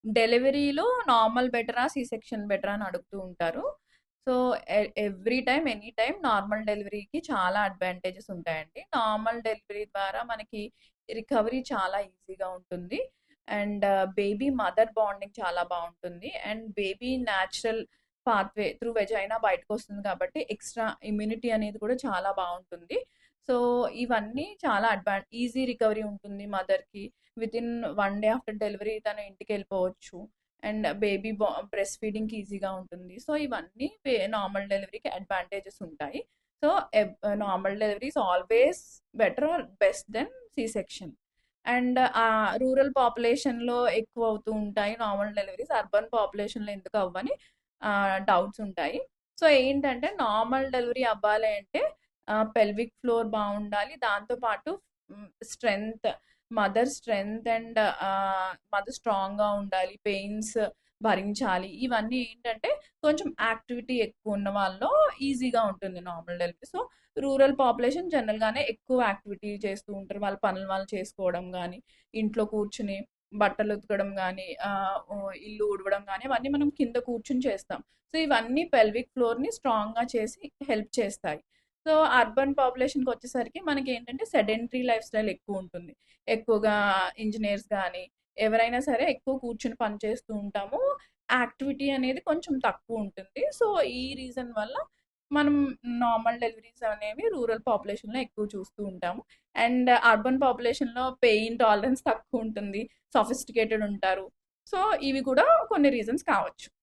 డెలివరీలో normal బెటరా? C section బెటరా? అని అడుగుతూ ఉంటారు. So, every time, any time normal డెలివరీకి చాలా అడ్వాంటేజెస్ ఉంటాయండి. నార్మల్ డెలివరీ ద్వారా మనకి రికవరీ చాలా ఈజీగా ఉంటుంది. అండ్ బేబీ మదర్ బాండింగ్ చాలా బావుంటుంది. And baby natural pathway through vagina బయటకొస్తుంది కాబట్టి ఎక్స్‌ట్రా ఇమ్యూనిటీ అనేది కూడా చాలా బావుంటుంది. సో, ఇవన్నీ చాలా ఈజీ రికవరీ ఉంటుంది మదర్‌కి. వితిన్ 1 డే ఆఫ్టర్ డెలివరీ తను ఇంటికెళ్ళిపోవచ్చు. అండ్ బేబీ బ్రెస్ట్ ఫీడింగ్‌కి ఈజీగా ఉంటుంది. సో, ఇవన్నీ నార్మల్ డెలివరీకి అడ్వాంటేజెస్ ఉంటాయి. So, normal delivery is always better or best than C section. And rural పాపులేషన్‌లో ఎక్కువ అవుతూ ఉంటాయి నార్మల్ డెలివరీస్. అర్బన్ పాపులేషన్‌లో ఎందుకు అవ్వని డౌట్స్ ఉంటాయి. సో, ఏంటంటే నార్మల్ డెలివరీ అవ్వాలి అంటే పెల్విక్ ఫ్లోర్ బావుండాలి. దాంతో పాటు strength, mother strength and mother స్ట్రాంగ్‌గా ఉండాలి. పెయిన్స్ భరించాలి. ఇవన్నీ ఏంటంటే కొంచెం యాక్టివిటీ ఎక్కువ ఉన్న వాళ్ళలో ఈజీగా ఉంటుంది normal delivery. So, rural population జనరల్‌గానే ఎక్కువ యాక్టివిటీ చేస్తూ ఉంటారు. వాళ్ళ పనులు వాళ్ళు చేసుకోవడం గానీ, ఇంట్లో కూర్చొని బట్టలు ఉతకడం గానీ, ఇల్లు ఊడవడం గానీ, అవన్నీ మనం కింద కూర్చొని చేస్తాం. సో, ఇవన్నీ పెల్విక్ ఫ్లోర్‌ని స్ట్రాంగ్‌గా చేసి హెల్ప్ చేస్తాయి. సో, అర్బన్ పాపులేషన్‌కొచ్చేసరికి మనకేంటంటే సెడెంటరీ లైఫ్ స్టైల్ ఎక్కువుంటుంది. ఎక్కువగా ఇంజినీర్స్ గానీ, ఎవరైనా సరే ఎక్కువ కూర్చొని పని చేస్తూ ఉంటాము. యాక్టివిటీ అనేది కొంచెం తక్కువుంటుంది. సో, ఈ రీజన్ వల్ల మనం నార్మల్ డెలివరీస్ అనేవి రూరల్ పాపులేషన్‌లో ఎక్కువ చూస్తూ ఉంటాము. అండ్ అర్బన్ పాపులేషన్‌లో పెయిన్ టాలరెన్స్ తక్కువుంటుంది. సఫిస్టికేటెడ్ ఉంటారు. సో, ఇవి కూడా కొన్ని రీజన్స్ కావచ్చు.